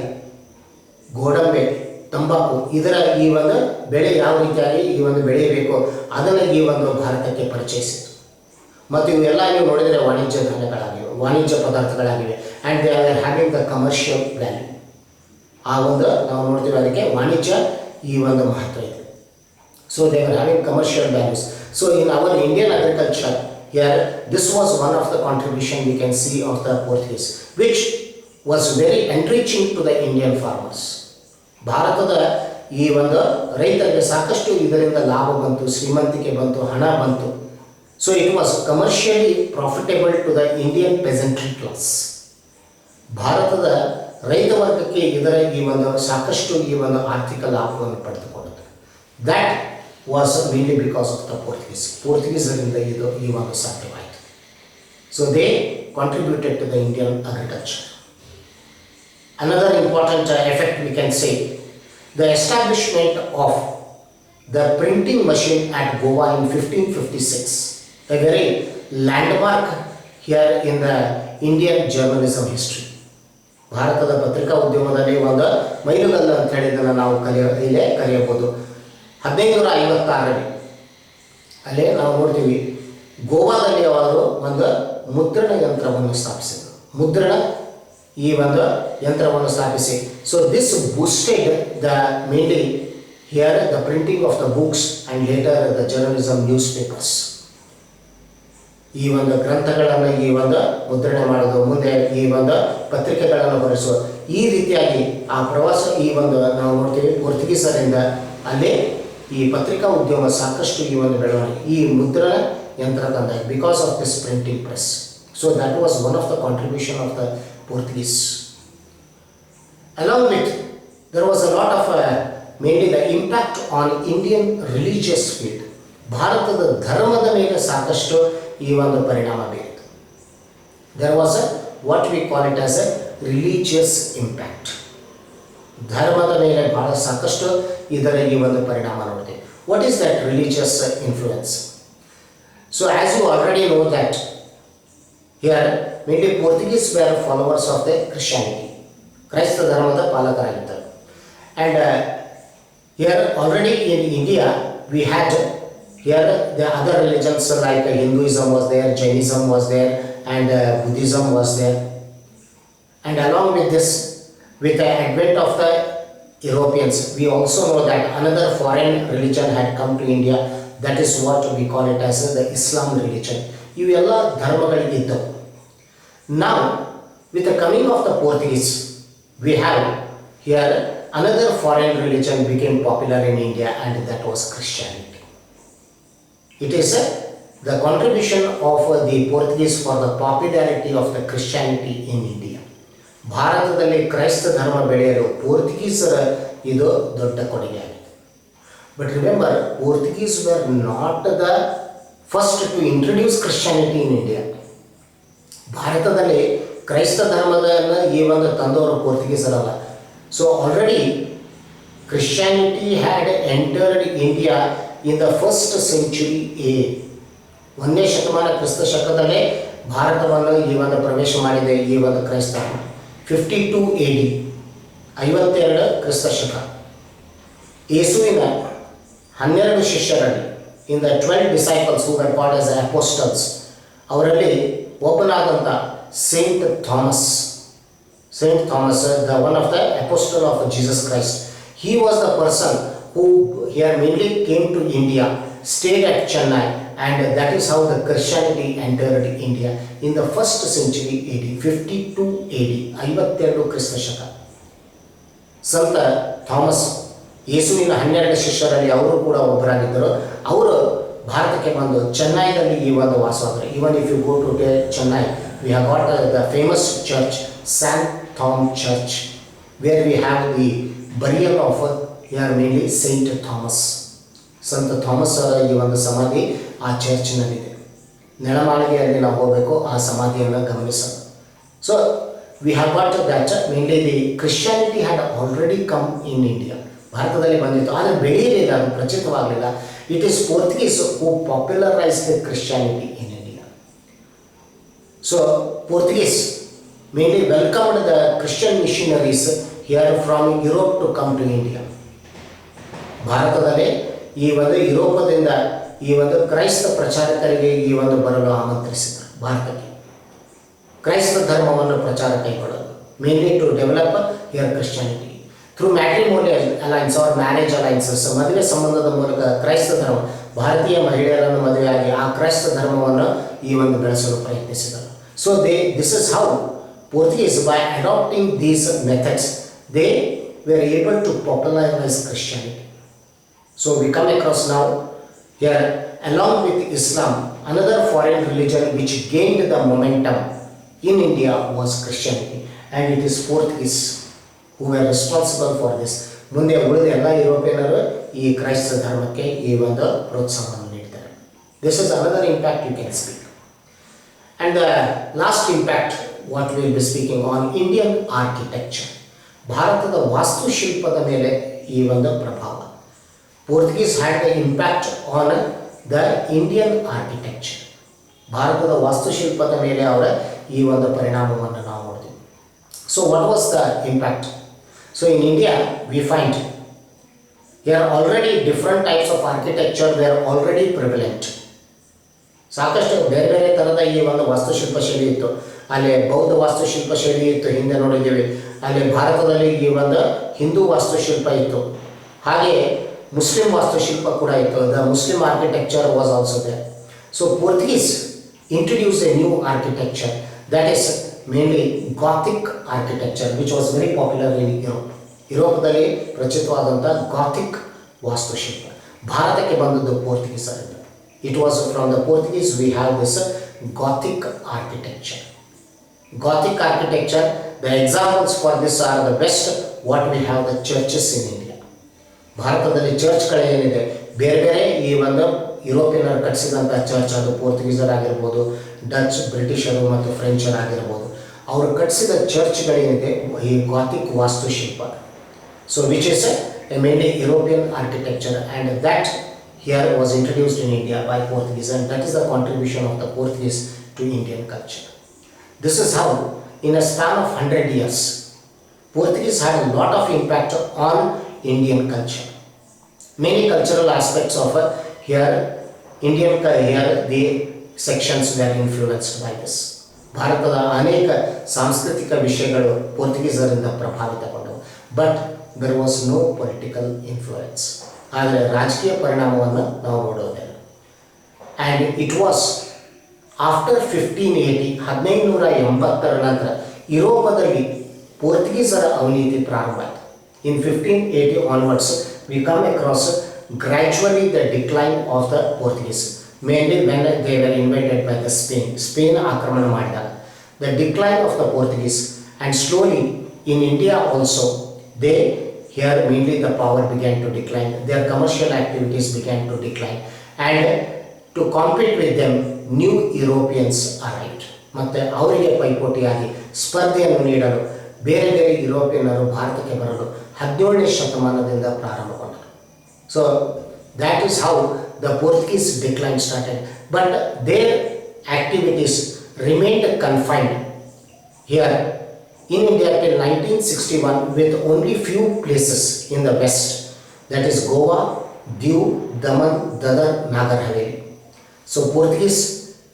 ಗೋಡಂಬಿ, ತಂಬಾಕು ಇದರ ಈ ಒಂದು ಬೆಳೆ ಯಾವ ರೀತಿಯಾಗಿ ಈ ಒಂದು ಬೆಳೆಯಬೇಕು ಅದನ್ನು ಈ ಒಂದು ಭಾರತಕ್ಕೆ ಪರಿಚಯಿಸಿತು. ಮತ್ತು ಇವೆಲ್ಲ ನೀವು ನೋಡಿದರೆ ವಾಣಿಜ್ಯ ಧಾನ್ಯಗಳಾಗಿವೆ, ವಾಣಿಜ್ಯ ಪದಾರ್ಥಗಳಾಗಿವೆ. And they are having the commercial value. ಆ ಒಂದು ನಾವು ನೋಡ್ತೀವಿ ಅದಕ್ಕೆ ವಾಣಿಜ್ಯ ಈ ಒಂದು ಮಹತ್ವ ಇದೆ. So they are having commercial values. So in our Indian agriculture here this was one of the contribution we can see of the Portuguese which was very enriching to the Indian farmers. ಭಾರತದ ಈ ಒಂದು ರೈತರಿಗೆ ಸಾಕಷ್ಟು ಇದರಿಂದ ಲಾಭ ಬಂತು, ಶ್ರೀಮಂತಿಕೆ ಬಂತು, ಹಣ ಬಂತು. So it was commercially profitable to the Indian peasantry class. ಭಾರತದ ರೈತ ವರ್ಗಕ್ಕೆ ಇದರ ಈ ಒಂದು ಸಾಕಷ್ಟು ಈ ಒಂದು ಆರ್ಥಿಕ ಲಾಭವನ್ನು ಪಡೆದುಕೊಂಡಿದೆ. That was mainly because of the ಪೋರ್ಚುಗೀಸರಿಂದ ಇದು ಈ ಒಂದು ಸಾಧ್ಯವಾಯಿತು. So they contributed to the Indian agriculture. Another important effect we can say, the establishment of the printing machine at Goa in 1556. A very landmark here in the Indian journalism history. ಭಾರತದ ಪತ್ರಿಕಾ ಉದ್ಯಮದಲ್ಲಿ ಒಂದು ಮೈಲುಗಲ್ಲು ಅಂತ ಹೇಳಿದ್ದನ್ನು ನಾವು ಇಲ್ಲೇ ಕರೆಯಬಹುದು. 1556ರಲ್ಲಿ ಅಲ್ಲೇ ನಾವು ನೋಡ್ತೀವಿ ಗೋವಾದಲ್ಲಿ ಅವರು ಒಂದು ಮುದ್ರಣ ಯಂತ್ರವನ್ನು ಸ್ಥಾಪಿಸಿದರು. ಮುದ್ರಣ ಈ ಒಂದು ಯಂತ್ರವನ್ನು ಸ್ಥಾಪಿಸಿ so this boosted the mainly here the printing of the books and later the journalism news papers. ಈ ಒಂದು ಗ್ರಂಥಗಳನ್ನು ಈ ಒಂದು ಮುದ್ರಣೆ ಮಾಡೋದು, ಮುಂದೆ ಈ ಒಂದು ಪತ್ರಿಕೆಗಳನ್ನು ಹೊರಡಿಸುವ ಈ ರೀತಿಯಾಗಿ ಆ ಪ್ರವಾಸ ಈ ಒಂದು ನಾವು ನೋಡ್ತೀವಿ ಪೋರ್ಚುಗೀಸರಿಂದ ಅಲ್ಲಿ ಈ ಪತ್ರಿಕಾ ಉದ್ಯಮ ಸಾಕಷ್ಟು ಈ ಒಂದು ಬೆಳವಣಿಗೆ ಈ ಮುದ್ರಣ ಯಂತ್ರ ತಂದ because of this printing press. So that was one of the contribution of the Portuguese. Along with there was a lot of mainly the impact on Indian religious field. ಭಾರತದ ಧರ್ಮದ ಮೇಲೆ ಸಾಕಷ್ಟು ಈ ಒಂದು ಪರಿಣಾಮ ಬೀರಿತು. There was a what we call it as a religious impact. ಧರ್ಮದ ಮೇಲೆ ಬಹಳ ಸಾಕಷ್ಟು ಇದರ ಈ ಒಂದು ಪರಿಣಾಮ ನೋಡಿದೆ. What is that religious influence? So as you already know that here mainly Portuguese were followers of the Christianity. ಕ್ರೈಸ್ತ ಧರ್ಮದ ಪಾಲಕರಾಗಿದ್ದರು. And here already in India we had here the other religions like Hinduism was there, Jainism was there, and Buddhism was there. And along with this, with the advent of the Europeans, we also know that another foreign religion had come to India. That is what we call it as the Islam religion. ಇವೆಲ್ಲ ಧರ್ಮಗಳಿದ್ದವು. Now with the coming of the Portuguese, we have here another foreign religion became popular in India, and that was Christianity. It is the contribution of the Portuguese for the popularity of the Christianity in India. ಭಾರತದಲ್ಲಿ ಕ್ರೈಸ್ತ ಧರ್ಮ ಬೆಳೆಯಲು ಪೋರ್ಚುಗೀಸರ ಇದು ದೊಡ್ಡ ಕೊಡುಗೆಯಾಗಿದೆ. But remember, Portuguese were not the first to introduce Christianity in India. ಭಾರತದಲ್ಲಿ ಕ್ರೈಸ್ತ ಧರ್ಮದನ್ನು ಈ ಒಂದು ತಂದವರು ಪೋರ್ಚುಗೀಸರಲ್ಲ. So already Christianity had entered India in the first century A. 1ನೇ ಶತಮಾನ ಕ್ರಿಸ್ತ ಶಕದಲ್ಲೇ ಭಾರತವನ್ನು ಈ ಒಂದು ಪ್ರವೇಶ ಮಾಡಿದೆ ಈ ಒಂದು ಕ್ರೈಸ್ತ ಧರ್ಮ. 52 AD 52 ಕ್ರಿಸ್ತ ಶಕ. ಯೇಸುವಿನ 12 ಶಿಷ್ಯರಲ್ಲಿ in the 12 disciples who were called as apostles ಅವರಲ್ಲಿ ಒಬ್ಬನಾದಂಥ Saint Thomas, the one of the apostle of Jesus Christ. He was the person who here mainly came to India, stayed at Chennai, and that is how the Christianity entered India in the 1st century AD, 52 AD, 52 ಕ್ರಿಸ್ತ ಶಕ. ಸಂತ Thomas ಯೇಸುವಿನ 12 ಶಿಷ್ಯರಲ್ಲಿ ಅವರು ಕೂಡ ಒಬ್ಬರಾಗಿದ್ದರು. ಅವರು ಭಾರತಕ್ಕೆ ಬಂದು ಚೆನ್ನೈನಲ್ಲಿ ಈ ಒಂದು ವಾಸವಾದರು. Even if you go to Chennai, we have got the famous church, St. Thom Church, where we have the burial of here mainly Saint Thomas. ಸಂತ ಥಾಮಸ್ ಅವರ ಈ ಒಂದು ಸಮಾಧಿ ಆ ಚರ್ಚ್ನಲ್ಲಿದೆ. ನೆಲಮಾಳಿಗೆಯಲ್ಲಿ ನಾವು ಹೋಗಬೇಕು, ಆ ಸಮಾಧಿಯನ್ನು ಗಮನಿಸೋದು. So we have got that mainly the Christianity had already come in India. ಭಾರತದಲ್ಲಿ ಬಂದಿತ್ತು, ಆದರೆ ಬೆಳೆಯಲಿಲ್ಲ, ಅದು ಪ್ರಚಿತವಾಗಲಿಲ್ಲ. It is Portuguese who popularise the Christianity in India. So Portuguese mainly welcomed the Christian missionaries here from Europe to come to India. ಭಾರತದಲ್ಲಿ ಈ ಒಂದು ಯುರೋಪದಿಂದ ಈ ಒಂದು ಕ್ರೈಸ್ತ ಪ್ರಚಾರಕರಿಗೆ ಈ ಒಂದು ಬರಲು ಆಮಂತ್ರಿಸಿದರು. ಭಾರತಕ್ಕೆ ಕ್ರೈಸ್ತ ಧರ್ಮವನ್ನು ಪ್ರಚಾರ ಕೈಗೊಳ್ಳಲು, mainly to develop here Christianity through matrimonial alliance or marriage alliances. ಮದುವೆ ಸಂಬಂಧದ ಮೂಲಕ ಕ್ರೈಸ್ತ ಧರ್ಮ, ಭಾರತೀಯ ಮಹಿಳೆಯರನ್ನು ಮದುವೆಯಾಗಿ ಆ ಕ್ರೈಸ್ತ ಧರ್ಮವನ್ನು ಈ ಒಂದು ಬೆಳೆಸಲು ಪ್ರಯತ್ನಿಸಿದರು. So this is how Portuguese, by adopting these methods, they were able to popularize Christianity. So we come across now here, along with Islam, another foreign religion which gained the momentum in India was Christianity, and it is Portuguese who were responsible for this. ಮುಂದೆ ಉಳಿದ ಎಲ್ಲ ಯುರೋಪಿಯನ್ನರು ಈ ಕ್ರೈಸ್ತ ಧರ್ಮಕ್ಕೆ ಈ ಒಂದು ಪ್ರೋತ್ಸಾಹವನ್ನು ನೀಡಿದ್ದಾರೆ. This is another impact you can speak. And the last impact what we will be speaking on, Indian architecture. ಭಾರತದ ವಾಸ್ತುಶಿಲ್ಪದ ಮೇಲೆ ಈ ಒಂದು ಪ್ರಭಾವ. Portuguese had the impact on the Indian architecture. ಭಾರತದ ವಾಸ್ತುಶಿಲ್ಪದ ಮೇಲೆ ಅವರ ಈ ಒಂದು ಪರಿಣಾಮವನ್ನು ನಾವು ನೋಡ್ತೀವಿ. So what was the impact? So in India we find here already different types of architecture were already prevalent. ಸಾಕಷ್ಟು ಬೇರೆ ಬೇರೆ ಥರದ ಈ ಒಂದು ವಾಸ್ತುಶಿಲ್ಪ ಶೈಲಿ ಇತ್ತು. ಅಲ್ಲಿ ಬೌದ್ಧ ವಾಸ್ತುಶಿಲ್ಪ ಶೈಲಿ ಇತ್ತು, ಹಿಂದೆ ನೋಡಿದ್ದೀವಿ. ಅಲ್ಲಿ ಭಾರತದಲ್ಲಿ ಈ ಒಂದು ಹಿಂದೂ ವಾಸ್ತುಶಿಲ್ಪ ಇತ್ತು, ಹಾಗೆ ಮುಸ್ಲಿಂ ವಾಸ್ತುಶಿಲ್ಪ ಕೂಡ ಇತ್ತು. The Muslim architecture was also there. So Portuguese introduce a new architecture, that is mainly Gothic architecture which was very popular in Europe. ಯುರೋಪದಲ್ಲಿ ಪ್ರಚಿತವಾದಂಥ ಗಾಥಿಕ್ ವಾಸ್ತುಶಿಲ್ಪ ಭಾರತಕ್ಕೆ ಬಂದದ್ದು ಪೋರ್ಚುಗೀಸರಿಂದ. It was from the Portuguese we have this Gothic architecture. Gothic architecture, the examples for this are the best what we have the churches in India. ಭಾರತದಲ್ಲಿ ಚರ್ಚ್ಗಳು ಏನಿದೆ, ಬೇರೆ ಬೇರೆ ಈ ಒಂದು ಯುರೋಪಿಯನ್ನರು ಕಟ್ಟಿಸಿದಂಥ ಚರ್ಚ್, ಅದು ಪೋರ್ಚುಗೀಸರಾಗಿರ್ಬೋದು, ಡಚ್, ಬ್ರಿಟಿಷರು ಮತ್ತು ಫ್ರೆಂಚರಾಗಿರ್ಬೋದು, ಅವರು ಕಟ್ಟಿಸಿದ ಚರ್ಚ್ಗಳೇನಿದೆ ಈ ಗಾಥಿಕ್ ವಾಸ್ತುಶಿಲ್ಪ. So which is mainly European architecture, and that here was introduced in India by Portuguese, and that is the contribution of the Portuguese to Indian culture. This is how in a span of 100 years Portuguese had a lot of impact on Indian culture. Many cultural aspects of here Indian here the sections were influenced by this. ಭಾರತದ ಅನೇಕ ಸಾಂಸ್ಕೃತಿಕ ವಿಷಯಗಳು ಪೋರ್ಚುಗೀಸರಿಂದ ಪ್ರಭಾವಿತಗೊಂಡವು, but there was no political influence. ಆದರೆ ರಾಜಕೀಯ ಪರಿಣಾಮವನ್ನು ನಾವು ನೋಡೋದಿಲ್ಲ. And it was after 1580, 1580 ನಂತರ ಯುರೋಪದಲ್ಲಿ ಪೋರ್ಚುಗೀಸರ ಅವಿನೀತಿ ಪ್ರಾರಂಭ ಆಯಿತು. ಇನ್ 1580 onwards we come across gradually the decline of the Portuguese, mainly when they were invited by the Spain ಆಕ್ರಮಣ ಮಾಡಿದಾಗ the decline of the Portuguese, and slowly in India also they here mainly the power began to decline, their commercial activities began to decline, and to compete with them new Europeans arrived. ಮತ್ತೆ ಅವರಿಗೆ ಪೈಪೋಟಿಯಾಗಿ ಸ್ಪರ್ಧೆಯನ್ನು ನೀಡಲು ಬೇರೆ ಬೇರೆ ಯುರೋಪಿಯನ್ನರು ಭಾರತಕ್ಕೆ ಬರಲು 17ನೇ ಶತಮಾನದಿಂದ ಪ್ರಾರಂಭಗೊಂಡರು. So that is how the Portuguese decline started, but their activities remained confined here in India till 1961 with only few places in the west, that is Goa, Diu, Daman, Dadar, Nagar Haveli. So Portuguese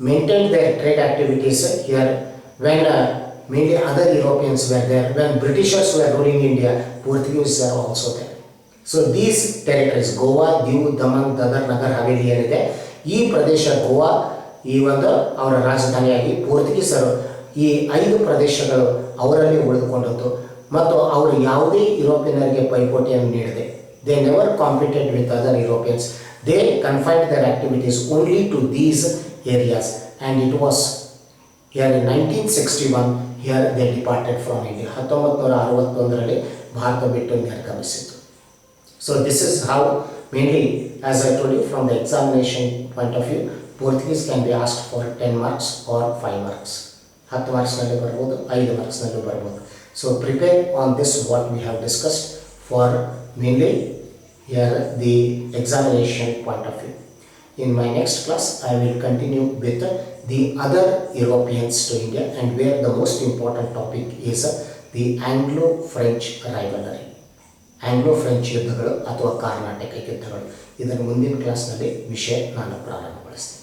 maintained their trade activities here when mainly other Europeans were there. When Britishers were ruling India, Portuguese were also there. So these territories Goa, Diu, Daman, Dadra, Nagar Haveli ಏನಿದೆ, ಈ ಪ್ರದೇಶ ಗೋವಾ ಈ ಒಂದು ಅವರ ರಾಜಧಾನಿಯಾಗಿ ಪೋರ್ಚುಗೀಸರು ಈ 5 ಪ್ರದೇಶಗಳು ಅವರಲ್ಲಿ ಉಳಿದುಕೊಂಡದ್ದು ಮತ್ತು ಅವರು ಯಾವುದೇ ಯುರೋಪಿಯನ್ನರಿಗೆ ಪೈಪೋಟಿಯನ್ನು ನೀಡದೆ, they never competed with other Europeans. They confined their activities only to these areas and it was here in 1961 here they departed from India. 1961ರಲ್ಲಿ ಭಾರತ ಬಿಟ್ಟು ನಿರ್ಗಮಿಸಿತು. So this is how mainly, as I told you, from the examination point of view, Portuguese can be asked for 10 marks or 5 marks. 10 marks nalli barbodu, 5 marks nalli barbodu. So prepare on this what we have discussed for mainly here the examination point of view. In my next class I will continue with the other Europeans to India, and where the most important topic is the Anglo-French rivalry. Anglo French ಯುದ್ಧಗಳು ಅಥವಾ ಕರ್ನಾಟಕ ಯುದ್ಧಗಳು. ಇದನ್ನು ಮುಂದಿನ ಕ್ಲಾಸ್ನಲ್ಲಿ ವಿಷಯ ನಾನು ಪ್ರಾರಂಭಗೊಳಿಸ್ತೀನಿ.